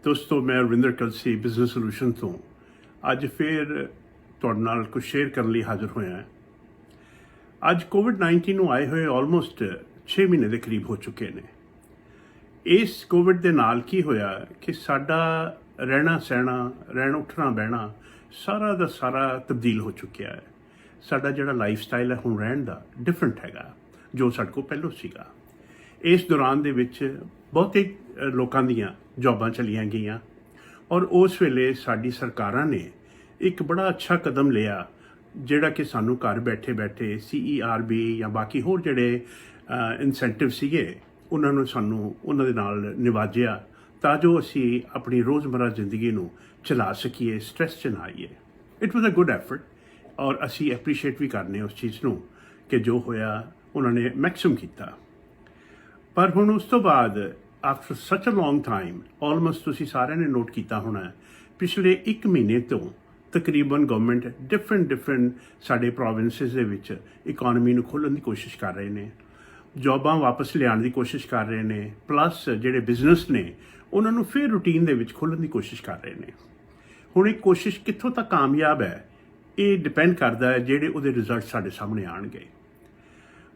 ਦੋਸਤੋ ਮੈਂ Ravinder Kalsi business solution ਤੋਂ ਅੱਜ ਫਿਰ ਤੁਹਾਡੇ ਨਾਲ ਕੁਝ ਸ਼ੇਅਰ ਕਰਨ ਲਈ ਹਾਜ਼ਰ ਹੋਇਆ ਹਾਂ। ਅੱਜ ਕੋਵਿਡ-19 ਨੂੰ ਆਏ ਹੋਏ ਆਲਮੋਸਟ 6 ਮਹੀਨੇ ਦੇ ਕਰੀਬ ਹੋ ਚੁੱਕੇ ਨੇ। ਇਸ ਕੋਵਿਡ ਦੇ ਨਾਲ ਕੀ ਹੋਇਆ ਕਿ ਸਾਡਾ ਰਹਿਣਾ ਸਹਿਣਾ, ਰਹਿਣ ਉੱਠਣਾ ਬਹਿਣਾ ਸਾਰਾ ਦਾ ਸਾਰਾ ਤਬਦੀਲ ਹੋ ਚੁੱਕਿਆ ਹੈ। ਸਾਡਾ ਜਿਹੜਾ ਲਾਈਫ ਸਟਾਈਲ ਹੈ ਹੁਣ ਰਹਿਣ ਦਾ ਡਿਫਰੈਂਟ ਹੈਗਾ ਜੋ ਸਾਡੇ ਕੋਲ ਪਹਿਲਾਂ ਸੀਗਾ। ਇਸ ਦੌਰਾਨ ਦੇ ਵਿੱਚ ਬਹੁਤੇ ਲੋਕਾਂ ਦੀਆਂ ਜੌਬਾਂ ਚਲੀਆਂ ਗਈਆਂ ਔਰ ਉਸ ਵੇਲੇ ਸਾਡੀ ਸਰਕਾਰਾਂ ਨੇ ਇੱਕ ਬੜਾ ਅੱਛਾ ਕਦਮ ਲਿਆ ਜਿਹੜਾ ਕਿ ਸਾਨੂੰ ਘਰ ਬੈਠੇ ਬੈਠੇ CERB ਜਾਂ ਬਾਕੀ ਹੋਰ ਜਿਹੜੇ ਇਨਸੈਂਟਿਵ ਸੀਗੇ ਉਹਨਾਂ ਨੂੰ ਸਾਨੂੰ ਉਹਨਾਂ ਦੇ ਨਾਲ ਨਿਵਾਜਿਆ ਤਾਂ ਜੋ ਅਸੀਂ ਆਪਣੀ ਰੋਜ਼ਮਰਾ ਜ਼ਿੰਦਗੀ ਨੂੰ ਚਲਾ ਸਕੀਏ, ਸਟ੍ਰੈਸ 'ਚ ਨਾ ਆਈਏ। It was a good effort ਔਰ ਅਸੀਂ ਐਪਰੀਸ਼ੀਏਟ ਵੀ ਕਰਨੇ ਉਸ ਚੀਜ਼ ਨੂੰ ਕਿ ਜੋ ਹੋਇਆ ਉਹਨਾਂ ਨੇ ਮੈਕਸਿਮਮ ਕੀਤਾ। ਪਰ ਹੁਣ ਉਸ ਤੋਂ ਬਾਅਦ ਆਫਟਰ ਸੱਚ ਅ ਲੌਂਗ ਟਾਈਮ ਆਲਮੋਸਟ ਤੁਸੀਂ ਸਾਰਿਆਂ ਨੇ ਨੋਟ ਕੀਤਾ ਹੋਣਾ ਪਿਛਲੇ 1 ਮਹੀਨੇ ਤੋਂ ਤਕਰੀਬਨ ਗਵਰਨਮੈਂਟ ਡਿਫਰੈਂਟ ਸਾਡੇ ਪ੍ਰੋਵਿੰਸਿਸ ਦੇ ਵਿੱਚ ਇਕੋਨਮੀ ਨੂੰ ਖੋਲ੍ਹਣ ਦੀ ਕੋਸ਼ਿਸ਼ ਕਰ ਰਹੇ ਨੇ, ਜੌਬਾਂ ਵਾਪਸ ਲਿਆਉਣ ਦੀ ਕੋਸ਼ਿਸ਼ ਕਰ ਰਹੇ ਨੇ, ਪਲੱਸ ਜਿਹੜੇ ਬਿਜ਼ਨਸ ਨੇ ਉਹਨਾਂ ਨੂੰ ਫਿਰ ਰੂਟੀਨ ਦੇ ਵਿੱਚ ਖੋਲ੍ਹਣ ਦੀ ਕੋਸ਼ਿਸ਼ ਕਰ ਰਹੇ ਨੇ। ਹੁਣ ਇਹ ਕੋਸ਼ਿਸ਼ ਕਿੱਥੋਂ ਤੱਕ ਕਾਮਯਾਬ ਹੈ ਇਹ ਡਿਪੈਂਡ ਕਰਦਾ ਹੈ ਜਿਹੜੇ ਉਹਦੇ ਰਿਜ਼ਲਟ ਸਾਡੇ ਸਾਹਮਣੇ ਆਉਣਗੇ।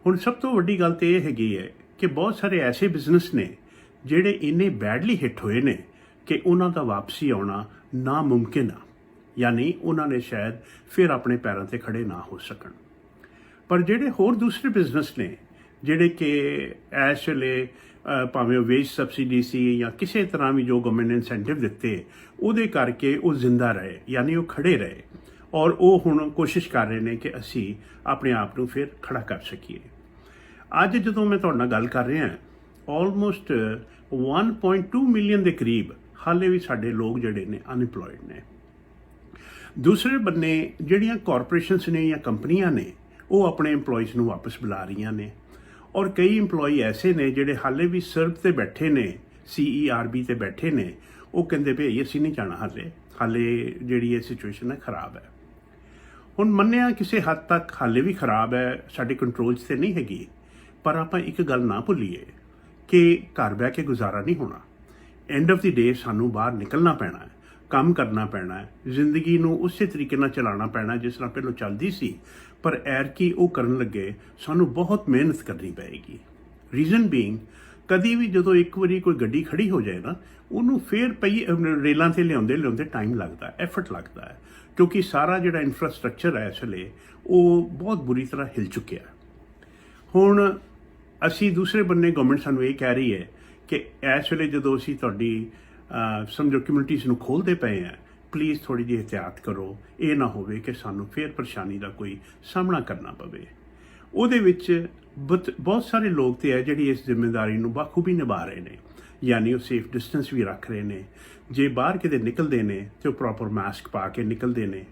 ਹੁਣ ਸਭ ਤੋਂ ਵੱਡੀ ਗੱਲ ਤਾਂ ਇਹ ਹੈਗੀ ਹੈ ਕਿ ਬਹੁਤ ਸਾਰੇ ਐਸੇ ਬਿਜ਼ਨਸ ਨੇ ਜਿਹੜੇ ਇੰਨੇ ਬੈਡਲੀ ਹਿੱਟ ਹੋਏ ਨੇ ਕਿ ਉਹਨਾਂ ਦਾ ਵਾਪਸੀ ਆਉਣਾ ਨਾਮੁਮਕਿਨ ਆ, ਯਾਨੀ ਉਹਨਾਂ ਨੇ ਸ਼ਾਇਦ ਫਿਰ ਆਪਣੇ ਪੈਰਾਂ 'ਤੇ ਖੜੇ ਨਾ ਹੋ ਸਕਣ। ਪਰ ਜਿਹੜੇ ਹੋਰ ਦੂਸਰੇ ਬਿਜ਼ਨਸ ਨੇ ਜਿਹੜੇ ਕਿ ਇਸ ਵੇਲੇ ਭਾਵੇਂ ਵੇਜ ਸਬਸਿਡੀ ਸੀ ਜਾਂ ਕਿਸੇ ਤਰ੍ਹਾਂ ਵੀ ਜੋ ਗਵਰਨਮੈਂਟ ਨੇ ਇਨਸੈਂਟਿਵ ਦਿੱਤੇ ਉਹਦੇ ਕਰਕੇ ਉਹ ਜ਼ਿੰਦਾ ਰਹੇ, ਯਾਨੀ ਉਹ ਖੜੇ ਰਹੇ ਔਰ ਉਹ ਹੁਣ ਕੋਸ਼ਿਸ਼ ਕਰ ਰਹੇ ਨੇ ਕਿ ਅਸੀਂ ਆਪਣੇ ਆਪ ਨੂੰ ਫਿਰ ਖੜਾ ਕਰ ਸਕੀਏ। ਅੱਜ ਜਦੋਂ ਮੈਂ ਤੁਹਾਡੇ ਨਾਲ ਗੱਲ ਕਰ ਰਿਹਾ ਆਲਮੋਸਟ 1.2 ਮਿਲੀਅਨ ਦੇ ਕਰੀਬ ਹਾਲੇ ਵੀ ਸਾਡੇ ਲੋਕ ਜਿਹੜੇ ਨੇ ਅਨਇੰਪਲੋਇਡ ਨੇ। ਦੂਸਰੇ ਬੰਨੇ ਜਿਹੜੀਆਂ ਕਾਰਪੋਰੇਸ਼ਨਸ ਨੇ ਜਾਂ ਕੰਪਨੀਆਂ ਨੇ ਉਹ ਆਪਣੇ EMPLOYEES ਨੂੰ ਵਾਪਸ ਬੁਲਾ ਰਹੀਆਂ ਨੇ ਔਰ ਕਈ EMPLOYEE ਐਸੇ ਨੇ ਜਿਹੜੇ ਹਾਲੇ ਵੀ ਸਿਰਫ ਤੇ ਬੈਠੇ ਨੇ, CERB ਤੇ ਬੈਠੇ ਨੇ। ਉਹ ਕਹਿੰਦੇ ਭਈ ਅਸੀਂ ਨਹੀਂ ਜਾਣਾ, ਹਾਲੇ ਜਿਹੜੀ ਇਹ ਸਿਚੁਏਸ਼ਨ ਹੈ ਖਰਾਬ ਹੈ। ਹੁਣ ਮੰਨਿਆ ਕਿਸੇ ਹੱਦ ਤੱਕ ਹਾਲੇ ਵੀ ਖਰਾਬ ਹੈ, ਸਾਡੇ ਕੰਟਰੋਲ 'ਚ ਤੇ ਨਹੀਂ ਹੈਗੀ, ਪਰ ਆਪਾਂ ਇੱਕ ਗੱਲ ਨਾ ਭੁੱਲੀਏ ਕਿ ਘਰ ਬਹਿ ਕੇ ਗੁਜ਼ਾਰਾ ਨਹੀਂ ਹੋਣਾ। ਐਂਡ ਆਫ ਦੀ ਡੇ ਸਾਨੂੰ ਬਾਹਰ ਨਿਕਲਣਾ ਪੈਣਾ ਹੈ, ਕੰਮ ਕਰਨਾ ਪੈਣਾ ਹੈ, ਜ਼ਿੰਦਗੀ ਨੂੰ ਉਸੇ ਤਰੀਕੇ ਨਾਲ ਚਲਾਉਣਾ ਪੈਣਾ ਜਿਸ ਤਰ੍ਹਾਂ ਪਹਿਲਾਂ ਚੱਲਦੀ ਸੀ। ਪਰ ਐਰਕੀ ਉਹ ਕਰਨ ਲੱਗੇ ਸਾਨੂੰ ਬਹੁਤ ਮਿਹਨਤ ਕਰਨੀ ਪਏਗੀ। ਰੀਜ਼ਨ ਬੀਇੰਗ ਕਦੀ ਵੀ ਜਦੋਂ ਇੱਕ ਵਾਰੀ ਕੋਈ ਗੱਡੀ ਖੜੀ ਹੋ ਜਾਏ ਨਾ ਉਹਨੂੰ ਫਿਰ ਰੇਲਾਂ 'ਤੇ ਲਿਆਉਂਦੇ ਟਾਈਮ ਲੱਗਦਾ, ਐਫਰਟ ਲੱਗਦਾ ਹੈ, ਕਿਉਂਕਿ ਸਾਰਾ ਜਿਹੜਾ ਇਨਫਰਾਸਟਰਕਚਰ ਹੈ ਇਸ ਵੇਲੇ ਉਹ ਬਹੁਤ ਬੁਰੀ ਤਰ੍ਹਾਂ ਹਿਲ ਚੁੱਕਿਆ। ਹੁਣ ਅਸੀਂ ਦੂਸਰੇ ਬੰਨੇ ਗਵਰਨਮੈਂਟ ਸਾਨੂੰ ਇਹ ਕਹਿ ਰਹੀ ਹੈ ਕਿ ਇਸ ਵੇਲੇ ਜਦੋਂ ਅਸੀਂ ਤੁਹਾਡੀ ਸਮਝੋ ਕਮਿਊਨਿਟੀਜ਼ ਨੂੰ ਖੋਲ੍ਹਦੇ ਪਏ ਹਾਂ, ਪਲੀਜ਼ ਥੋੜ੍ਹੀ ਜਿਹੀ ਇਹਤਿਆਤ ਕਰੋ, ਇਹ ਨਾ ਹੋਵੇ ਕਿ ਸਾਨੂੰ ਫਿਰ ਪਰੇਸ਼ਾਨੀ ਦਾ ਕੋਈ ਸਾਹਮਣਾ ਕਰਨਾ ਪਵੇ। ਉਹਦੇ ਵਿੱਚ ਬਹੁਤ ਸਾਰੇ ਲੋਕ ਤੇ ਹੈ ਜਿਹੜੀ ਇਸ ਜ਼ਿੰਮੇਵਾਰੀ ਨੂੰ ਬਾਖੂਬੀ ਨਿਭਾ ਰਹੇ ਨੇ, ਯਾਨੀ ਉਹ ਸੇਫ ਡਿਸਟੈਂਸ ਵੀ ਰੱਖ ਰਹੇ ਨੇ, ਜੇ ਬਾਹਰ ਕਿਤੇ ਨਿਕਲਦੇ ਨੇ ਤੇ ਉਹ ਪ੍ਰੋਪਰ ਮਾਸਕ ਪਾ ਕੇ ਨਿਕਲਦੇ ਨੇ,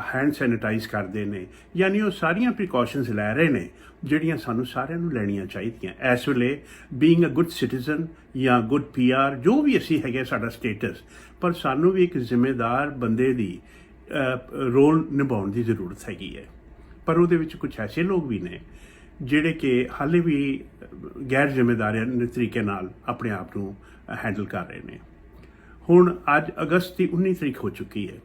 ਹੈਂਡ ਸੈਨੀਟਾਈਜ਼ ਕਰਦੇ ਨੇ, ਯਾਨੀ ਉਹ ਸਾਰੀਆਂ ਪ੍ਰੀਕਾਸ਼ਨਸ ਲੈ ਰਹੇ ਨੇ ਜਿਹੜੀਆਂ ਸਾਨੂੰ ਸਾਰਿਆਂ ਨੂੰ ਲੈਣੀਆਂ ਚਾਹੀਦੀਆਂ ਇਸ ਵੇਲੇ। ਬੀਇੰਗ ਅ ਗੁੱਡ ਸਿਟੀਜ਼ਨ ਜਾਂ ਗੁੱਡ PR ਜੋ ਵੀ ਅਸੀਂ ਹੈਗੇ ਸਾਡਾ ਸਟੇਟਸ, ਪਰ ਸਾਨੂੰ ਵੀ ਇੱਕ ਜ਼ਿੰਮੇਦਾਰ ਬੰਦੇ ਦੀ ਰੋਲ ਨਿਭਾਉਣ ਦੀ ਜ਼ਰੂਰਤ ਹੈਗੀ ਹੈ। ਪਰ ਉਹਦੇ ਵਿੱਚ ਕੁਝ ਐਸੇ ਲੋਕ ਵੀ ਨੇ ਜਿਹੜੇ ਕਿ ਹਾਲੇ ਵੀ ਗੈਰ ਜ਼ਿੰਮੇਦਾਰ ਤਰੀਕੇ ਨਾਲ ਆਪਣੇ ਆਪ ਨੂੰ ਹੈਂਡਲ ਕਰ ਰਹੇ ਨੇ। ਹੁਣ ਅੱਜ ਅਗਸਤ ਦੀ 19 ਤਰੀਕ ਹੋ ਚੁੱਕੀ ਹੈ,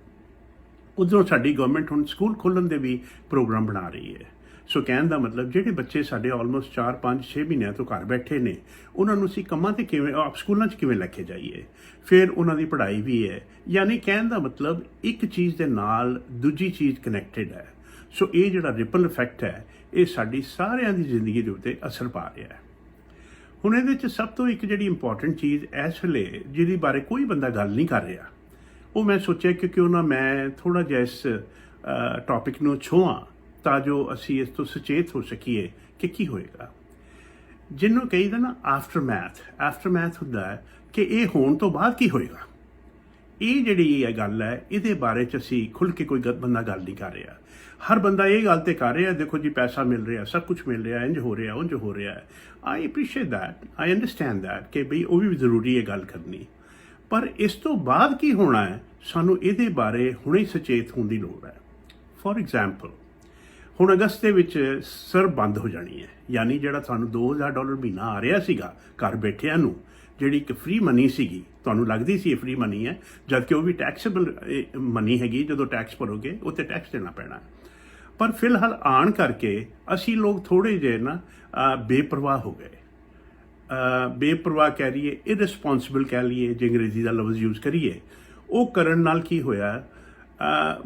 ਉੱਧਰੋਂ ਸਾਡੀ ਗਵਰਨਮੈਂਟ ਹੁਣ ਸਕੂਲ ਖੋਲ੍ਹਣ ਦੇ ਵੀ ਪ੍ਰੋਗਰਾਮ ਬਣਾ ਰਹੀ ਹੈ। ਸੋ ਕਹਿਣ ਦਾ ਮਤਲਬ ਜਿਹੜੇ ਬੱਚੇ ਸਾਡੇ ਆਲਮੋਸਟ 4, 5, 6 ਮਹੀਨਿਆਂ ਤੋਂ ਘਰ ਬੈਠੇ ਨੇ ਉਹਨਾਂ ਨੂੰ ਅਸੀਂ ਕੰਮਾਂ 'ਤੇ ਕਿਵੇਂ ਸਕੂਲਾਂ 'ਚ ਕਿਵੇਂ ਲੈ ਕੇ ਜਾਈਏ, ਫਿਰ ਉਹਨਾਂ ਦੀ ਪੜ੍ਹਾਈ ਵੀ ਹੈ। ਯਾਨੀ ਕਹਿਣ ਦਾ ਮਤਲਬ ਇੱਕ ਚੀਜ਼ ਦੇ ਨਾਲ ਦੂਜੀ ਚੀਜ਼ ਕਨੈਕਟਡ ਹੈ। ਸੋ ਇਹ ਜਿਹੜਾ ਰਿਪਲ ਇਫੈਕਟ ਹੈ ਇਹ ਸਾਡੀ ਸਾਰਿਆਂ ਦੀ ਜ਼ਿੰਦਗੀ ਦੇ ਉੱਤੇ ਅਸਰ ਪਾ ਰਿਹਾ ਹੈ। ਹੁਣ ਇਹਦੇ 'ਚ ਸਭ ਤੋਂ ਇੱਕ ਜਿਹੜੀ ਇੰਪੋਰਟੈਂਟ ਚੀਜ਼ ਇਸ ਵੇਲੇ ਜਿਹਦੇ ਬਾਰੇ ਕੋਈ ਬੰਦਾ ਗੱਲ ਨਹੀਂ ਕਰ ਰਿਹਾ, ਉਹ ਮੈਂ ਸੋਚਿਆ ਕਿ ਕਿਉਂ ਨਾ ਮੈਂ ਥੋੜ੍ਹਾ ਜਿਹਾ ਇਸ ਟੌਪਿਕ ਨੂੰ ਛੂਹਾਂ ਤਾਂ ਜੋ ਅਸੀਂ ਇਸ ਤੋਂ ਸੁਚੇਤ ਹੋ ਸਕੀਏ ਕਿ ਕੀ ਹੋਏਗਾ। ਜਿਹਨੂੰ ਕਹੀਦਾ ਨਾ ਆਫਟਰਮੈਥ ਹੁੰਦਾ ਹੈ ਕਿ ਇਹ ਹੋਣ ਤੋਂ ਬਾਅਦ ਕੀ ਹੋਏਗਾ। ਇਹ ਜਿਹੜੀ ਇਹ ਗੱਲ ਹੈ ਇਹਦੇ ਬਾਰੇ 'ਚ ਅਸੀਂ ਖੁੱਲ੍ਹ ਕੇ ਕੋਈ ਬੰਦਾ ਗੱਲ ਨਹੀਂ ਕਰ ਰਿਹਾ। ਹਰ ਬੰਦਾ ਇਹ ਗੱਲ ਤੇ ਕਰ ਰਿਹਾ ਦੇਖੋ ਜੀ ਪੈਸਾ ਮਿਲ ਰਿਹਾ, ਸਭ ਕੁਝ ਮਿਲ ਰਿਹਾ, ਇੰਝ ਹੋ ਰਿਹਾ, ਉਂਝ ਹੋ ਰਿਹਾ। ਆਈ appreciate that, I understand that ਕਿ ਬਈ ਉਹ ਵੀ ਜ਼ਰੂਰੀ ਹੈ ਗੱਲ ਕਰਨੀ, ਪਰ ਇਸ ਤੋਂ ਬਾਅਦ ਕੀ ਹੋਣਾ ਹੈ ਸਾਨੂੰ ਇਹਦੇ ਬਾਰੇ ਹੁਣੇ ਸੁਚੇਤ ਹੋਣ ਦੀ ਲੋੜ ਹੈ। ਫੋਰ ਐਗਜ਼ਾਮਪਲ ਹੁਣ ਅਗਸਤ ਦੇ ਵਿੱਚ ਸਰਬ ਬੰਦ ਹੋ ਜਾਣੀ ਹੈ, ਯਾਨੀ ਜਿਹੜਾ ਸਾਨੂੰ $2000 ਮਹੀਨਾ ਆ ਰਿਹਾ ਸੀਗਾ ਘਰ ਬੈਠਿਆਂ ਨੂੰ, ਜਿਹੜੀ ਇੱਕ ਫ੍ਰੀ ਮਨੀ ਸੀਗੀ, ਤੁਹਾਨੂੰ ਲੱਗਦੀ ਸੀ ਇਹ ਫ੍ਰੀ ਮਨੀ ਹੈ, ਜਦ ਕਿ ਉਹ ਵੀ ਟੈਕਸੇਬਲ ਮਨੀ ਹੈਗੀ। ਜਦੋਂ ਟੈਕਸ ਭਰੋਗੇ ਉੱਤੇ ਟੈਕਸ ਦੇਣਾ ਪੈਣਾ। ਪਰ ਫਿਲਹਾਲ ਆਉਣ ਕਰਕੇ ਅਸੀਂ ਲੋਕ ਥੋੜ੍ਹੇ ਜਿਹੇ ਨਾ ਬੇਪਰਵਾਹ ਹੋ ਗਏ। ਬੇਪਰਵਾਹ ਕਹਿ ਲਈਏ, ਇਰਰਿਸਪੌਂਸਿਬਲ ਕਹਿ ਲਈਏ, ਜੇ ਅੰਗਰੇਜ਼ੀ ਦਾ ਲਫ਼ਜ਼ ਯੂਜ਼ ਕਰੀਏ। ਉਹ ਕਰਨ ਨਾਲ ਕੀ ਹੋਇਆ,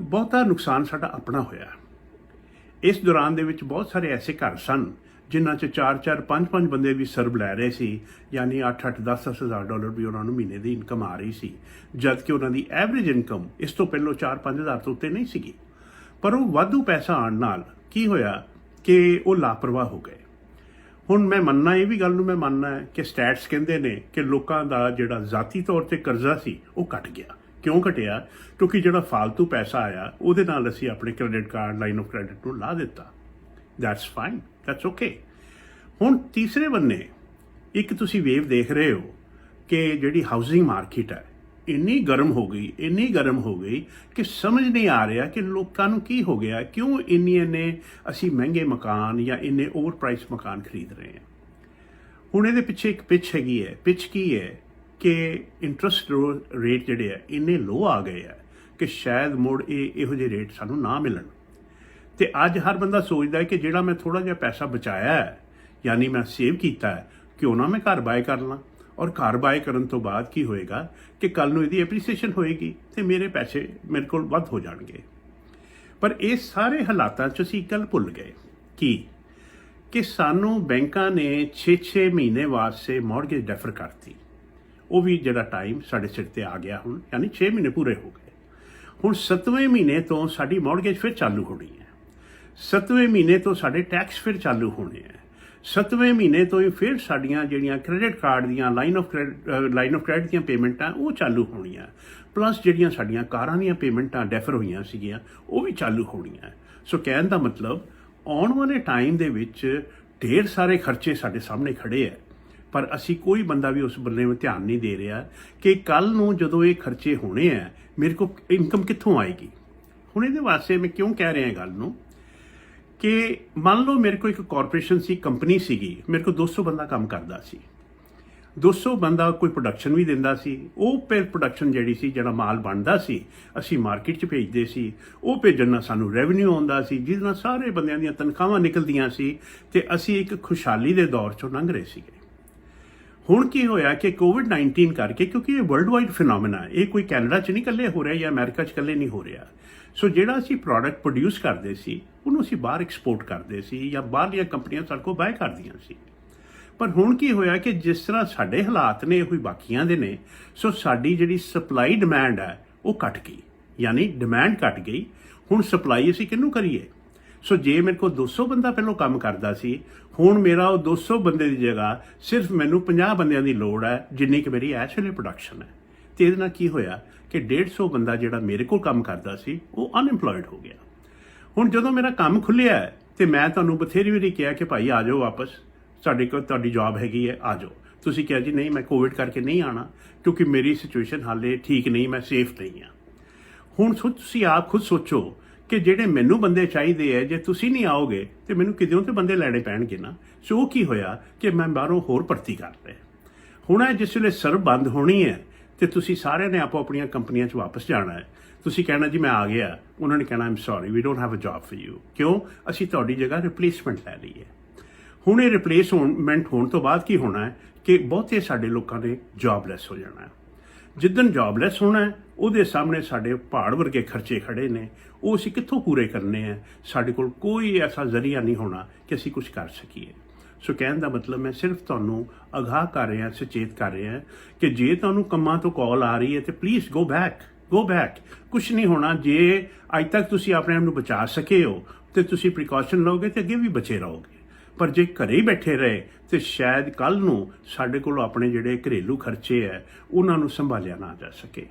ਬਹੁਤਾ ਨੁਕਸਾਨ ਸਾਡਾ ਆਪਣਾ ਹੋਇਆ। ਇਸ ਦੌਰਾਨ ਦੇ ਵਿੱਚ ਬਹੁਤ ਸਾਰੇ ਐਸੇ ਘਰ ਸਨ ਜਿਨ੍ਹਾਂ 'ਚ 4-4, 5-5 ਬੰਦੇ ਵੀ ਸਰਵ ਲੈ ਰਹੇ ਸੀ, ਯਾਨੀ 8-8, 10-10 ਹਜ਼ਾਰ ਡਾਲਰ ਵੀ ਉਹਨਾਂ ਨੂੰ ਮਹੀਨੇ ਦੀ ਇਨਕਮ ਆ ਰਹੀ ਸੀ, ਜਦ ਕਿ ਉਹਨਾਂ ਦੀ ਐਵਰੇਜ ਇਨਕਮ ਇਸ ਤੋਂ ਪਹਿਲਾਂ 4-5 ਹਜ਼ਾਰ ਤੋਂ ਉੱਤੇ ਨਹੀਂ ਸੀਗੀ। ਪਰ ਉਹ ਵਾਧੂ ਪੈਸਾ ਆਉਣ ਨਾਲ ਕੀ ਹੋਇਆ ਕਿ ਉਹ ਲਾਪਰਵਾਹ ਹੋ ਗਏ। ਹੁਣ ਮੈਂ ਮੰਨਣਾ, ਇਹ ਵੀ ਗੱਲ ਨੂੰ ਮੈਂ ਮੰਨਣਾ ਹੈ ਕਿ ਸਟੈਟਸ ਕਹਿੰਦੇ ਨੇ ਕਿ ਲੋਕਾਂ ਦਾ ਜਿਹੜਾ ਜ਼ਾਤੀ ਤੌਰ 'ਤੇ ਕਰਜ਼ਾ ਸੀ ਉਹ ਘਟ ਗਿਆ। ਕਿਉਂ ਘਟਿਆ? ਕਿਉਂਕਿ ਜਿਹੜਾ ਫਾਲਤੂ ਪੈਸਾ ਆਇਆ ਉਹਦੇ ਨਾਲ ਅਸੀਂ ਆਪਣੇ credit card, line of credit ਨੂੰ ਲਾ ਦਿੱਤਾ। That's fine, that's okay. ਹੁਣ ਤੀਸਰੇ ਬੰਨੇ ਇੱਕ ਤੁਸੀਂ ਵੇਵ ਦੇਖ ਰਹੇ ਹੋ ਕਿ ਜਿਹੜੀ ਹਾਊਸਿੰਗ ਮਾਰਕੀਟ ਹੈ ਇੰਨੀ ਗਰਮ ਹੋ ਗਈ ਕਿ ਸਮਝ ਨਹੀਂ ਆ ਰਿਹਾ ਕਿ ਲੋਕਾਂ ਨੂੰ ਕੀ ਹੋ ਗਿਆ, ਕਿਉਂ ਇੰਨੇ ਅਸੀਂ ਮਹਿੰਗੇ ਮਕਾਨ ਜਾਂ ਇੰਨੇ ਓਵਰ ਪ੍ਰਾਈਸ ਮਕਾਨ ਖਰੀਦ ਰਹੇ ਹਾਂ। ਹੁਣ ਇਹਦੇ ਪਿੱਛੇ ਇੱਕ ਪਿੱਚ ਹੈਗੀ ਹੈ। ਪਿੱਚ ਕੀ ਹੈ ਕਿ ਇੰਟਰਸਟ ਰੇਟ ਜਿਹੜੇ ਆ ਇੰਨੇ ਲੋ ਆ ਗਏ ਆ ਕਿ ਸ਼ਾਇਦ ਮੁੜ ਇਹੋ ਜਿਹੇ ਰੇਟ ਸਾਨੂੰ ਨਾ ਮਿਲਣ। ਤੇ ਅੱਜ ਹਰ ਬੰਦਾ ਸੋਚਦਾ ਹੈ ਕਿ ਜਿਹੜਾ ਮੈਂ ਥੋੜ੍ਹਾ ਜਿਹਾ ਪੈਸਾ ਬਚਾਇਆ ਹੈ, ਯਾਨੀ ਮੈਂ ਸੇਵ ਕੀਤਾ ਹੈ, ਕਿਉਂ ਨਾ ਮੈਂ ਘਰ ਬਾਏ ਕਰ ਲਾਂ। ਔਰ ਘਰ ਬਾਏ ਕਰਨ ਤੋਂ ਬਾਅਦ ਕੀ ਹੋਏਗਾ ਕਿ ਕੱਲ੍ਹ ਨੂੰ ਇਹਦੀ ਐਪਰੀਸੀਏਸ਼ਨ ਹੋਏਗੀ ਅਤੇ ਮੇਰੇ ਪੈਸੇ ਮੇਰੇ ਕੋਲ ਵੱਧ ਹੋ ਜਾਣਗੇ। ਪਰ ਇਹ ਸਾਰੇ ਹਾਲਾਤਾਂ 'ਚ ਅਸੀਂ ਇੱਕ ਗੱਲ ਭੁੱਲ ਗਏ ਕਿ ਸਾਨੂੰ ਬੈਂਕਾਂ ਨੇ 6-6 ਮਹੀਨੇ ਵਾਸਤੇ ਮੌਰਗੇਜ ਡੈਫਰ ਕਰਤੀ। ਉਹ ਵੀ ਜਿਹੜਾ ਟਾਈਮ ਸਾਡੇ ਸਿਰ 'ਤੇ ਆ ਗਿਆ ਹੁਣ, ਯਾਨੀ 6 ਮਹੀਨੇ ਪੂਰੇ ਹੋ ਗਏ। ਹੁਣ 7ਵੇਂ ਮਹੀਨੇ ਤੋਂ ਸਾਡੀ ਮੌਰਗੇਜ ਫਿਰ ਚਾਲੂ ਹੋਣੀ ਹੈ। 7ਵੇਂ ਮਹੀਨੇ ਤੋਂ ਸਾਡੇ ਟੈਕਸ ਫਿਰ ਚਾਲੂ ਹੋਣੇ ਹੈ। 7ਵੇਂ ਮਹੀਨੇ ਤੋਂ ਹੀ ਫਿਰ ਸਾਡੀਆਂ ਜਿਹੜੀਆਂ ਕ੍ਰੈਡਿਟ ਕਾਰਡ ਦੀਆਂ ਲਾਈਨ ਆਫ ਕ੍ਰੈਡਿਟ ਦੀਆਂ ਪੇਮੈਂਟਾਂ ਉਹ ਚਾਲੂ ਹੋਣੀਆਂ, ਪਲੱਸ ਜਿਹੜੀਆਂ ਸਾਡੀਆਂ ਕਾਰਾਂ ਦੀਆਂ ਪੇਮੈਂਟਾਂ ਡੈਫਰ ਹੋਈਆਂ ਸੀਗੀਆਂ ਉਹ ਵੀ ਚਾਲੂ ਹੋਣੀਆਂ। ਸੋ ਕਹਿਣ ਦਾ ਮਤਲਬ ਆਉਣ ਵਾਲੇ ਟਾਈਮ ਦੇ ਵਿੱਚ ਢੇਰ ਸਾਰੇ ਖਰਚੇ ਸਾਡੇ ਸਾਹਮਣੇ ਖੜੇ ਹੈ, ਪਰ ਅਸੀਂ ਕੋਈ ਬੰਦਾ ਵੀ ਉਸ ਬੰਨੇ ਵਿੱਚ ਧਿਆਨ ਨਹੀਂ ਦੇ ਰਿਹਾ ਕਿ ਕੱਲ੍ਹ ਨੂੰ ਜਦੋਂ ਇਹ ਖਰਚੇ ਹੋਣੇ ਹੈ ਮੇਰੇ ਕੋਲ ਇਨਕਮ ਕਿੱਥੋਂ ਆਏਗੀ। ਹੁਣ ਇਹਦੇ ਵਾਸਤੇ ਮੈਂ ਕਿਉਂ ਕਹਿ ਰਿਹਾ ਗੱਲ ਨੂੰ ਕਿ ਮੰਨ ਲਓ ਮੇਰੇ ਕੋਲ ਇੱਕ ਕਾਰਪੋਰੇਸ਼ਨ ਸੀ, ਕੰਪਨੀ ਸੀਗੀ, ਮੇਰੇ ਕੋਲ 200 ਬੰਦਾ ਕੰਮ ਕਰਦਾ ਸੀ। 200 ਬੰਦਾ ਕੋਈ ਪ੍ਰੋਡਕਸ਼ਨ ਵੀ ਦਿੰਦਾ ਸੀ। ਉਹ ਫਿਰ ਪ੍ਰੋਡਕਸ਼ਨ ਜਿਹੜੀ ਸੀ, ਜਿਹੜਾ ਮਾਲ ਬਣਦਾ ਸੀ ਅਸੀਂ ਮਾਰਕੀਟ 'ਚ ਭੇਜਦੇ ਸੀ। ਉਹ ਭੇਜਣ ਨਾਲ ਸਾਨੂੰ ਰੈਵਨਿਊ ਆਉਂਦਾ ਸੀ, ਜਿਹਦੇ ਨਾਲ ਸਾਰੇ ਬੰਦਿਆਂ ਦੀਆਂ ਤਨਖਾਹਾਂ ਨਿਕਲਦੀਆਂ ਸੀ ਅਤੇ ਅਸੀਂ ਇੱਕ ਖੁਸ਼ਹਾਲੀ ਦੇ ਦੌਰ 'ਚੋਂ ਲੰਘ ਰਹੇ ਸੀਗੇ। ਹੁਣ ਕੀ ਹੋਇਆ ਕਿ ਕੋਵਿਡ-19 ਕਰਕੇ, ਕਿਉਂਕਿ ਇਹ ਵਰਲਡ ਵਾਈਡ ਫਿਨੋਮੀਨਾ, ਇਹ ਕੋਈ ਕੈਨੇਡਾ 'ਚ ਨਹੀਂ ਇਕੱਲੇ ਹੋ ਰਿਹਾ ਜਾਂ ਅਮਰੀਕਾ 'ਚ ਇਕੱਲੇ ਨਹੀਂ ਹੋ ਰਿਹਾ। ਸੋ ਜਿਹੜਾ ਅਸੀਂ ਪ੍ਰੋਡਕਟ ਪ੍ਰੋਡਿਊਸ ਕਰਦੇ ਸੀ ਉਹਨੂੰ ਅਸੀਂ ਬਾਹਰ ਐਕਸਪੋਰਟ ਕਰਦੇ ਸੀ ਜਾਂ ਬਾਹਰਲੀਆਂ ਕੰਪਨੀਆਂ ਸਾਡੇ ਕੋਲ ਬਾਏ ਕਰਦੀਆਂ ਸੀ। ਪਰ ਹੁਣ ਕੀ ਹੋਇਆ ਕਿ ਜਿਸ ਤਰ੍ਹਾਂ ਸਾਡੇ ਹਾਲਾਤ ਨੇ ਉਹੀ ਬਾਕੀਆਂ ਦੇ ਨੇ, ਸੋ ਸਾਡੀ ਜਿਹੜੀ ਸਪਲਾਈ ਡਿਮਾਂਡ ਹੈ ਉਹ ਘਟ ਗਈ, ਯਾਨੀ ਡਿਮਾਂਡ ਘਟ ਗਈ। ਹੁਣ ਸਪਲਾਈ ਅਸੀਂ ਕਿਹਨੂੰ ਕਰੀਏ? ਸੋ ਜੇ ਮੇਰੇ ਕੋਲ 200 ਬੰਦਾ ਪਹਿਲਾਂ ਕੰਮ ਕਰਦਾ ਸੀ, ਹੁਣ ਮੇਰਾ ਉਹ 200 ਬੰਦੇ ਦੀ ਜਗ੍ਹਾ ਸਿਰਫ ਮੈਨੂੰ 50 ਬੰਦਿਆਂ ਦੀ ਲੋੜ ਹੈ, ਜਿੰਨੀ ਕਿ ਮੇਰੀ ਇਸ ਵੇਲੇ ਪ੍ਰੋਡਕਸ਼ਨ ਹੈ। ਅਤੇ ਇਹਦੇ ਨਾਲ ਕੀ ਹੋਇਆ ਕਿ 150 ਬੰਦਾ ਜਿਹੜਾ ਮੇਰੇ ਕੋਲ ਕੰਮ ਕਰਦਾ ਸੀ ਉਹ ਅਨਇੰਪਲੋਇਡ ਹੋ ਗਿਆ। ਹੁਣ ਜਦੋਂ ਮੇਰਾ ਕੰਮ ਖੁੱਲ੍ਹਿਆ ਅਤੇ ਮੈਂ ਤੁਹਾਨੂੰ ਬਥੇਰੀ ਵਾਰੀ ਕਿਹਾ ਕਿ ਭਾਈ ਆ ਜਾਓ ਵਾਪਸ, ਸਾਡੇ ਕੋਲ ਤੁਹਾਡੀ ਜੌਬ ਹੈਗੀ ਹੈ, ਆ ਜਾਓ। ਤੁਸੀਂ ਕਿਹਾ ਜੀ ਨਹੀਂ, ਮੈਂ ਕੋਵਿਡ ਕਰਕੇ ਨਹੀਂ ਆਉਣਾ ਕਿਉਂਕਿ ਮੇਰੀ ਸਿਚੁਏਸ਼ਨ ਹਾਲੇ ਠੀਕ ਨਹੀਂ, ਮੈਂ ਸੇਫ ਨਹੀਂ ਹਾਂ। ਹੁਣ ਤੁਸੀਂ ਆਪ ਖੁਦ ਸੋਚੋ ਕਿ ਜਿਹੜੇ ਮੈਨੂੰ ਬੰਦੇ ਚਾਹੀਦੇ ਹੈ, ਜੇ ਤੁਸੀਂ ਨਹੀਂ ਆਓਗੇ ਤਾਂ ਮੈਨੂੰ ਕਿਤੇ ਤੇ ਬੰਦੇ ਲੈਣੇ ਪੈਣਗੇ ਨਾ। ਸੋ ਉਹ ਕੀ ਹੋਇਆ ਕਿ ਮੈਂ ਬਾਹਰੋਂ ਹੋਰ ਭਰਤੀ ਕਰ ਰਿਹਾ। ਹੁਣ ਇਹ ਜਿਸ ਵੇਲੇ ਸਰਵ ਬੰਦ ਹੋਣੀ ਹੈ ਅਤੇ ਤੁਸੀਂ ਸਾਰਿਆਂ ਨੇ ਆਪੋ ਆਪਣੀਆਂ ਕੰਪਨੀਆਂ 'ਚ ਵਾਪਸ ਜਾਣਾ ਹੈ। ਤੁਸੀਂ ਕਹਿਣਾ ਜੀ ਮੈਂ ਆ ਗਿਆ, ਉਹਨਾਂ ਨੇ ਕਹਿਣਾ I'm sorry we don't have a job for you. ਕਿਉਂ? ਅਸੀਂ ਤੁਹਾਡੀ ਜਗ੍ਹਾ ਰਿਪਲੇਸਮੈਂਟ ਲੈ ਲਈ ਹੈ। ਹੁਣ ਇਹ ਰਿਪਲੇਸਮੈਂਟ ਹੋਣ ਤੋਂ ਬਾਅਦ ਕੀ ਹੋਣਾ ਹੈ ਕਿ ਬਹੁਤੇ ਸਾਡੇ ਲੋਕਾਂ ਨੇ ਜੌਬਲੈਸ ਹੋ ਜਾਣਾ ਹੈ। ਜਿੱਦਣ ਜੌਬਲੈਸ ਹੋਣਾ ਹੈ ਉਹਦੇ ਸਾਹਮਣੇ ਸਾਡੇ ਪਹਾੜ ਵਰਗੇ ਖਰਚੇ ਖੜੇ ਨੇ, ਉਹ ਅਸੀਂ ਕਿੱਥੋਂ ਪੂਰੇ ਕਰਨੇ ਹੈ? ਸਾਡੇ ਕੋਲ ਕੋਈ ਐਸਾ ਜ਼ਰੀਆ ਨਹੀਂ ਹੋਣਾ ਕਿ ਅਸੀਂ ਕੁਝ ਕਰ ਸਕੀਏ। ਸੋ ਕਹਿਣ ਦਾ ਮਤਲਬ ਮੈਂ ਸਿਰਫ ਤੁਹਾਨੂੰ ਅਗਾਹ ਕਰ ਰਿਹਾ, ਸੁਚੇਤ ਕਰ ਰਿਹਾ ਕਿ ਜੇ ਤੁਹਾਨੂੰ ਕੰਮਾਂ ਤੋਂ ਕਾਲ ਆ ਰਹੀ ਹੈ ਤਾਂ ਪਲੀਜ਼ ਗੋ ਬੈਕ। ਕੁਛ ਨਹੀਂ ਹੋਣਾ। ਜੇ ਅੱਜ ਤੱਕ ਤੁਸੀਂ ਆਪਣੇ ਆਪ ਨੂੰ ਬਚਾ ਸਕੇ ਹੋ ਅਤੇ ਤੁਸੀਂ ਪ੍ਰੀਕਾਸ਼ਨ ਲਓਗੇ ਤਾਂ ਅੱਗੇ ਵੀ ਬਚੇ ਰਹੋਗੇ। ਪਰ ਜੇ ਘਰੇ ਹੀ ਬੈਠੇ ਰਹੇ ਤਾਂ ਸ਼ਾਇਦ ਕੱਲ੍ਹ ਨੂੰ ਸਾਡੇ ਕੋਲ ਆਪਣੇ ਜਿਹੜੇ ਘਰੇਲੂ ਖਰਚੇ ਹੈ ਉਹਨਾਂ ਨੂੰ ਸੰਭਾਲਿਆ ਨਾ ਜਾ ਸਕੇ।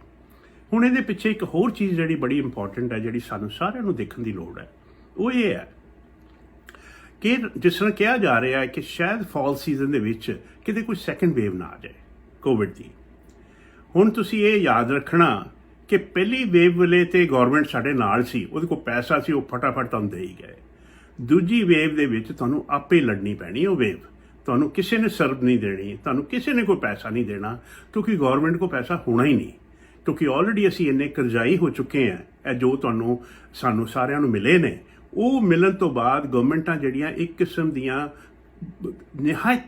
ਹੁਣ ਇਹਦੇ ਪਿੱਛੇ ਇੱਕ ਹੋਰ ਚੀਜ਼ ਜਿਹੜੀ ਬੜੀ ਇੰਪੋਰਟੈਂਟ ਹੈ, ਜਿਹੜੀ ਸਾਨੂੰ ਸਾਰਿਆਂ ਨੂੰ ਦੇਖਣ ਦੀ ਲੋੜ ਹੈ, ਉਹ ਇਹ ਹੈ ਕਿ ਜਿਸ ਤਰ੍ਹਾਂ ਕਿਹਾ ਜਾ ਰਿਹਾ ਹੈ ਕਿ ਸ਼ਾਇਦ ਫਾਲ ਸੀਜ਼ਨ ਦੇ ਵਿੱਚ ਕਿਤੇ ਕੋਈ ਸੈਕੰਡ ਵੇਵ ਨਾ ਆ ਜਾਏ ਕੋਵਿਡ ਦੀ। ਹੁਣ ਤੁਸੀਂ ਇਹ ਯਾਦ ਰੱਖਣਾ ਕਿ ਪਹਿਲੀ ਵੇਵ ਵੇਲੇ ਤੇ ਗੌਰਮੈਂਟ ਸਾਡੇ ਨਾਲ ਸੀ, ਉਹਦੇ ਕੋਲ ਪੈਸਾ ਸੀ, ਉਹ ਫਟਾਫਟ ਤੁਹਾਨੂੰ ਦੇ ਹੀ ਗਏ। ਦੂਜੀ ਵੇਵ ਦੇ ਵਿੱਚ ਤੁਹਾਨੂੰ ਆਪੇ ਲੜਨੀ ਪੈਣੀ ਉਹ ਵੇਵ। ਤੁਹਾਨੂੰ ਕਿਸੇ ਨੇ ਸਰਵ ਨਹੀਂ ਦੇਣੀ, ਤੁਹਾਨੂੰ ਕਿਸੇ ਨੇ ਕੋਈ ਪੈਸਾ ਨਹੀਂ ਦੇਣਾ, ਕਿਉਂਕਿ ਗਵਰਨਮੈਂਟ ਕੋਲ ਪੈਸਾ ਹੋਣਾ ਹੀ ਨਹੀਂ, ਕਿਉਂਕਿ ਆਲਰੇਡੀ ਅਸੀਂ ਇੰਨੇ ਕਰਜ਼ਾਈ ਹੋ ਚੁੱਕੇ ਹਾਂ। ਇਹ ਜੋ ਤੁਹਾਨੂੰ ਸਾਨੂੰ ਸਾਰਿਆਂ ਨੂੰ ਮਿਲੇ ਨੇ, ਉਹ ਮਿਲਣ ਤੋਂ ਬਾਅਦ ਗਵਰਨਮੈਂਟਾਂ ਜਿਹੜੀਆਂ ਇੱਕ ਕਿਸਮ ਦੀਆਂ ਨਿਹਾਇਤ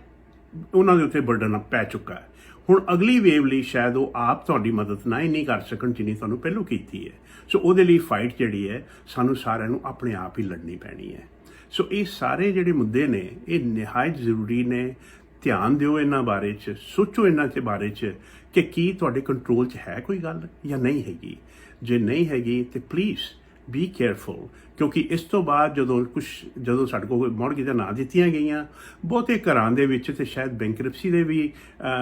ਉਹਨਾਂ ਦੇ ਉੱਤੇ ਬਰਡਨ ਪੈ ਚੁੱਕਾ ਹੈ। ਹੁਣ ਅਗਲੀ ਵੇਵ ਲਈ ਸ਼ਾਇਦ ਉਹ ਆਪ ਤੁਹਾਡੀ ਮਦਦ ਨਾ ਹੀ ਨਹੀਂ ਕਰ ਸਕਣ ਜਿੰਨੀ ਤੁਹਾਨੂੰ ਪਹਿਲਾਂ ਕੀਤੀ ਹੈ। ਸੋ ਉਹਦੇ ਲਈ ਫਾਈਟ ਜਿਹੜੀ ਹੈ ਸਾਨੂੰ ਸਾਰਿਆਂ ਨੂੰ ਆਪਣੇ ਆਪ ਹੀ ਲੜਨੀ ਪੈਣੀ ਹੈ। ਸੋ ਇਹ ਸਾਰੇ ਜਿਹੜੇ ਮੁੱਦੇ ਨੇ ਇਹ ਨਿਹਾਇਤ ਜ਼ਰੂਰੀ ਨੇ। ਧਿਆਨ ਦਿਓ ਇਹਨਾਂ ਬਾਰੇ 'ਚ, ਸੋਚੋ ਇਹਨਾਂ ਦੇ ਬਾਰੇ 'ਚ ਕਿ ਕੀ ਤੁਹਾਡੇ ਕੰਟਰੋਲ 'ਚ ਹੈ ਕੋਈ ਗੱਲ ਜਾਂ ਨਹੀਂ ਹੈਗੀ। ਜੇ ਨਹੀਂ ਹੈਗੀ ਤੇ ਪਲੀਜ਼ ਬੀ ਕੇਅਰਫੁਲ, ਕਿਉਂਕਿ ਇਸ ਤੋਂ ਬਾਅਦ ਜਦੋਂ ਸਾਡੇ ਕੋਲ ਮੌਰਗੇਜਾਂ ਨਾ ਦਿੱਤੀਆਂ ਗਈਆਂ, ਬਹੁਤੇ ਘਰਾਂ ਦੇ ਵਿੱਚ ਤੇ ਸ਼ਾਇਦ ਬੈਂਕਰਪਸੀ ਦੇ ਵੀ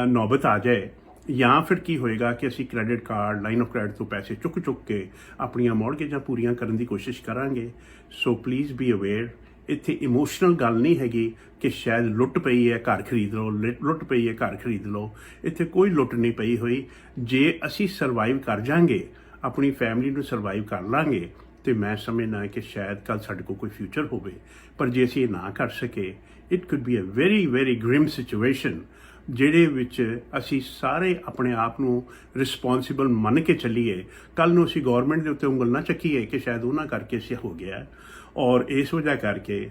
ਨੌਬਤ ਆ ਜਾਏ, ਜਾਂ ਫਿਰ ਕੀ ਹੋਏਗਾ ਕਿ ਅਸੀਂ credit card, line of credit ਤੋਂ ਪੈਸੇ ਚੁੱਕ ਕੇ ਆਪਣੀਆਂ ਮੌਰਗੇਜਾਂ ਪੂਰੀਆਂ ਕਰਨ ਦੀ ਕੋਸ਼ਿਸ਼ ਕਰਾਂਗੇ। So please be aware. ਇੱਥੇ ਇਮੋਸ਼ਨਲ ਗੱਲ ਨਹੀਂ ਹੈਗੀ ਕਿ ਸ਼ਾਇਦ ਲੁੱਟ ਪਈ ਹੈ ਘਰ ਖਰੀਦ ਲਓ, ਲੁੱਟ ਪਈ ਹੈ ਘਰ ਖਰੀਦ ਲਓ। ਇੱਥੇ ਕੋਈ ਲੁੱਟ ਨਹੀਂ ਪਈ ਹੋਈ। ਜੇ ਅਸੀਂ ਸਰਵਾਈਵ ਕਰ ਜਾਵਾਂਗੇ, ਆਪਣੀ ਫੈਮਿਲੀ ਨੂੰ ਸਰਵਾਈਵ ਕਰ ਲਾਂਗੇ, ਤੇ ਮੈਂ ਸਮਝਦਾ ਕਿ ਸ਼ਾਇਦ ਕੱਲ ਸਾਡੇ ਕੋਲ ਕੋਈ ਫਿਊਚਰ ਹੋਵੇ। ਪਰ ਜੇ ਅਸੀਂ ਇਹ ਨਾ ਕਰ ਸਕੇ, it could be a very very grim situation, ਜਿਹੜੇ ਵਿੱਚ ਅਸੀਂ ਸਾਰੇ ਆਪਣੇ ਆਪ ਨੂੰ ਰਿਸਪੌਂਸਿਬਲ ਮੰਨ ਕੇ ਚੱਲੀਏ। ਕੱਲ ਨੂੰ ਅਸੀਂ ਗੌਰਮੈਂਟ ਦੇ ਉੱਤੇ ਉਂਗਲ ਨਾ ਚੱਕੀਏ ਕਿ ਸ਼ਾਇਦ ਉਹਨਾਂ ਕਰਕੇ ਅਸੀਂ ਹੋ ਗਿਆ। ਔਰ ਇਸ ਵਜ੍ਹਾ ਕਰਕੇ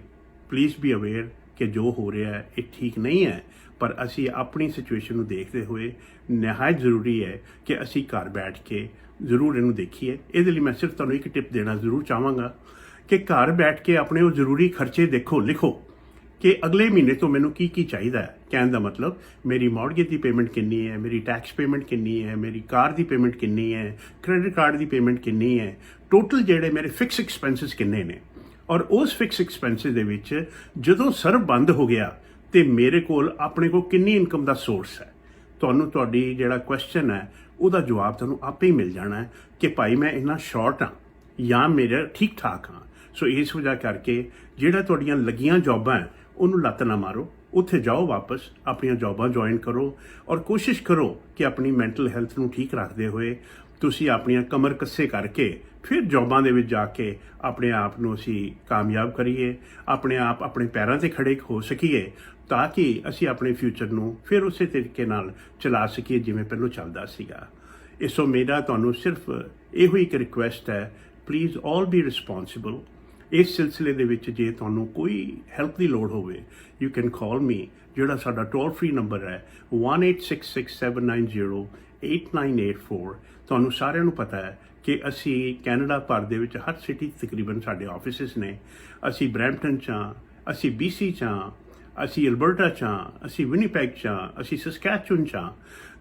ਪਲੀਜ਼ ਬੀ ਅਵੇਅਰ ਕਿ ਜੋ ਹੋ ਰਿਹਾ ਹੈ ਇਹ ਠੀਕ ਨਹੀਂ ਹੈ। ਪਰ ਅਸੀਂ ਆਪਣੀ ਸਿਚੁਏਸ਼ਨ ਨੂੰ ਦੇਖਦੇ ਹੋਏ ਨਿਹਾਇਤ ਜ਼ਰੂਰੀ ਹੈ ਕਿ ਅਸੀਂ ਘਰ ਬੈਠ ਕੇ ਜ਼ਰੂਰ ਇਹਨੂੰ ਦੇਖੀਏ। ਇਹਦੇ ਲਈ ਮੈਂ ਸਿਰਫ ਤੁਹਾਨੂੰ ਇੱਕ ਟਿਪ ਦੇਣਾ ਜ਼ਰੂਰ ਚਾਹਾਂਗਾ ਕਿ ਘਰ ਬੈਠ ਕੇ ਆਪਣੇ ਉਹ ਜ਼ਰੂਰੀ ਖਰਚੇ ਦੇਖੋ, ਲਿਖੋ ਕਿ ਅਗਲੇ ਮਹੀਨੇ ਤੋਂ ਮੈਨੂੰ ਕੀ ਕੀ ਚਾਹੀਦਾ ਹੈ। ਕਹਿਣ ਦਾ ਮਤਲਬ ਮੇਰੀ ਮੌਰਗੇਜ ਦੀ ਪੇਮੈਂਟ ਕਿੰਨੀ ਹੈ, ਮੇਰੀ ਟੈਕਸ ਪੇਮੈਂਟ ਕਿੰਨੀ ਹੈ, ਮੇਰੀ ਕਾਰ ਦੀ ਪੇਮੈਂਟ ਕਿੰਨੀ ਹੈ, ਕ੍ਰੈਡਿਟ ਕਾਰਡ ਦੀ ਪੇਮੈਂਟ ਕਿੰਨੀ ਹੈ, ਟੋਟਲ ਜਿਹੜੇ ਮੇਰੇ ਫਿਕਸ ਐਕਸਪੈਂਸਿਸ ਕਿੰਨੇ ਨੇ। ਔਰ ਉਸ ਫਿਕਸ ਐਕਸਪੈਂਸਿਸ ਦੇ ਵਿੱਚ ਜਦੋਂ ਸਰਵ ਬੰਦ ਹੋ ਗਿਆ ਤੇ ਮੇਰੇ ਕੋਲ ਆਪਣੇ ਕੋਲ ਕਿੰਨੀ ਇਨਕਮ ਦਾ ਸੋਰਸ ਹੈ। ਤੁਹਾਨੂੰ ਤੁਹਾਡੀ ਜਿਹੜਾ ਕੁਐਸਚਨ ਹੈ ਉਹਦਾ ਜਵਾਬ ਤੁਹਾਨੂੰ ਆਪੇ ਹੀ ਮਿਲ ਜਾਣਾ ਹੈ ਕਿ ਭਾਈ ਮੈਂ ਇੰਨਾ ਸ਼ਾਰਟ ਹਾਂ ਜਾਂ ਮੇਰਾ ਠੀਕ ਠਾਕ ਹਾਂ। ਸੋ ਇਸ ਵਜ੍ਹਾ ਕਰਕੇ ਜਿਹੜਾ ਤੁਹਾਡੀਆਂ ਲੱਗੀਆਂ ਜੌਬਾਂ ਹੈ ਉਹਨੂੰ ਲੱਤ ਨਾ ਮਾਰੋ, ਉੱਥੇ ਜਾਓ ਵਾਪਸ, ਆਪਣੀਆਂ ਜੌਬਾਂ ਜੁਆਇਨ ਕਰੋ ਔਰ ਕੋਸ਼ਿਸ਼ ਕਰੋ ਕਿ ਆਪਣੀ ਮੈਂਟਲ ਹੈਲਥ ਨੂੰ ਠੀਕ ਰੱਖਦੇ ਹੋਏ ਤੁਸੀਂ ਆਪਣੀਆਂ ਕਮਰ ਕੱਸੇ ਕਰਕੇ ਫਿਰ ਜੌਬਾਂ ਦੇ ਵਿੱਚ ਜਾ ਕੇ ਆਪਣੇ ਆਪ ਨੂੰ ਅਸੀਂ ਕਾਮਯਾਬ ਕਰੀਏ, ਆਪਣੇ ਆਪ ਆਪਣੇ ਪੈਰਾਂ 'ਤੇ ਖੜੇ ਹੋ ਸਕੀਏ, ਤਾਂ ਕਿ ਅਸੀਂ ਆਪਣੇ ਫਿਊਚਰ ਨੂੰ ਫਿਰ ਉਸੇ ਤਰੀਕੇ ਨਾਲ ਚਲਾ ਸਕੀਏ ਜਿਵੇਂ ਪਹਿਲਾਂ ਚੱਲਦਾ ਸੀਗਾ। ਸੋ ਮੇਰਾ ਤੁਹਾਨੂੰ ਸਿਰਫ ਇਹੋ ਇੱਕ ਰਿਕੁਐਸਟ ਹੈ, ਪਲੀਜ਼ ਆਲ ਬੀ ਰਿਸਪੌਂਸਿਬਲ। ਇਸ ਸਿਲਸਿਲੇ ਦੇ ਵਿੱਚ ਜੇ ਤੁਹਾਨੂੰ ਕੋਈ ਹੈਲਪ ਦੀ ਲੋੜ ਹੋਵੇ, ਯੂ ਕੈਨ ਕਾਲ ਮੀ, ਜਿਹੜਾ ਸਾਡਾ ਟੋਲ ਫ੍ਰੀ ਨੰਬਰ ਹੈ 186679089884। ਤੁਹਾਨੂੰ ਸਾਰਿਆਂ ਨੂੰ ਪਤਾ ਹੈ ਕਿ ਅਸੀਂ ਕੈਨੇਡਾ ਭਰ ਦੇ ਵਿੱਚ ਹਰ ਸਿਟੀ ਤਕਰੀਬਨ ਸਾਡੇ ਆਫਿਸਿਸ ਨੇ। ਅਸੀਂ ਬਰੈਂਪਟਨ 'ਚ ਹਾਂ, ਅਸੀਂ BC 'ਚ ਹਾਂ, ਅਸੀਂ ਅਲਬਰਟਾ 'ਚ ਹਾਂ, ਅਸੀਂ ਵਿਨੀਪੈਗ 'ਚ ਹਾਂ, ਅਸੀਂ ਸਸਕੈਚੁਨ 'ਚ ਹਾਂ।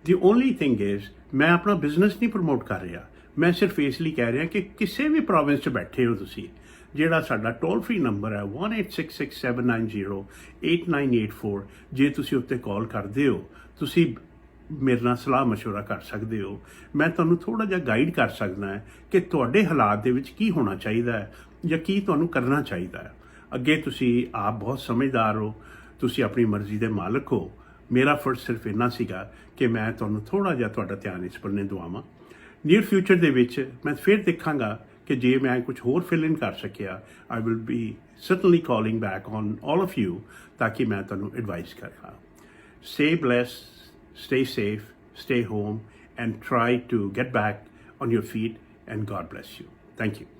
ਦੀ ਓਨਲੀ ਥਿੰਗ ਇਜ਼ ਮੈਂ ਆਪਣਾ ਬਿਜ਼ਨਸ ਨਹੀਂ ਪ੍ਰਮੋਟ ਕਰ ਰਿਹਾ, ਮੈਂ ਸਿਰਫ ਇਸ ਲਈ ਕਹਿ ਰਿਹਾ ਕਿ ਕਿਸੇ ਵੀ ਪ੍ਰੋਵਿੰਸ 'ਚ ਬੈਠੇ ਹੋ ਤੁਸੀਂ, ਜਿਹੜਾ ਸਾਡਾ ਟੋਲ ਫ੍ਰੀ ਨੰਬਰ ਹੈ 186679089884, ਜੇ ਤੁਸੀਂ ਉੱਤੇ ਕਾਲ ਕਰਦੇ ਹੋ, ਤੁਸੀਂ ਮੇਰੇ ਨਾਲ ਸਲਾਹ ਮਸ਼ਵਰਾ ਕਰ ਸਕਦੇ ਹੋ। ਮੈਂ ਤੁਹਾਨੂੰ ਥੋੜ੍ਹਾ ਜਿਹਾ ਗਾਈਡ ਕਰ ਸਕਦਾ ਹੈ ਕਿ ਤੁਹਾਡੇ ਹਾਲਾਤ ਦੇ ਵਿੱਚ ਕੀ ਹੋਣਾ ਚਾਹੀਦਾ ਹੈ ਜਾਂ ਕੀ ਤੁਹਾਨੂੰ ਕਰਨਾ ਚਾਹੀਦਾ ਹੈ। ਅੱਗੇ ਤੁਸੀਂ ਆਪ ਬਹੁਤ ਸਮਝਦਾਰ ਹੋ, ਤੁਸੀਂ ਆਪਣੀ ਮਰਜ਼ੀ ਦੇ ਮਾਲਕ ਹੋ। ਮੇਰਾ ਫਰਜ਼ ਸਿਰਫ ਇੰਨਾ ਸੀਗਾ ਕਿ ਮੈਂ ਤੁਹਾਨੂੰ ਥੋੜ੍ਹਾ ਜਿਹਾ ਤੁਹਾਡਾ ਧਿਆਨ ਇਸ ਬੰਨੇ ਦਵਾਵਾਂ। ਨੀਅਰ ਫਿਊਚਰ ਦੇ ਵਿੱਚ ਮੈਂ ਫਿਰ ਦੇਖਾਂਗਾ ਕਿ ਜੇ ਮੈਂ ਕੁਝ ਹੋਰ ਫਿਲ ਇਨ ਕਰ ਸਕਿਆ, I will be certainly calling back on all of you, ਤਾਂ ਕਿ ਮੈਂ ਤੁਹਾਨੂੰ ਐਡਵਾਈਸ ਕਰਾਂ। Stay blessed, stay safe, stay home, and try to get back on your feet, and God bless you. Thank you.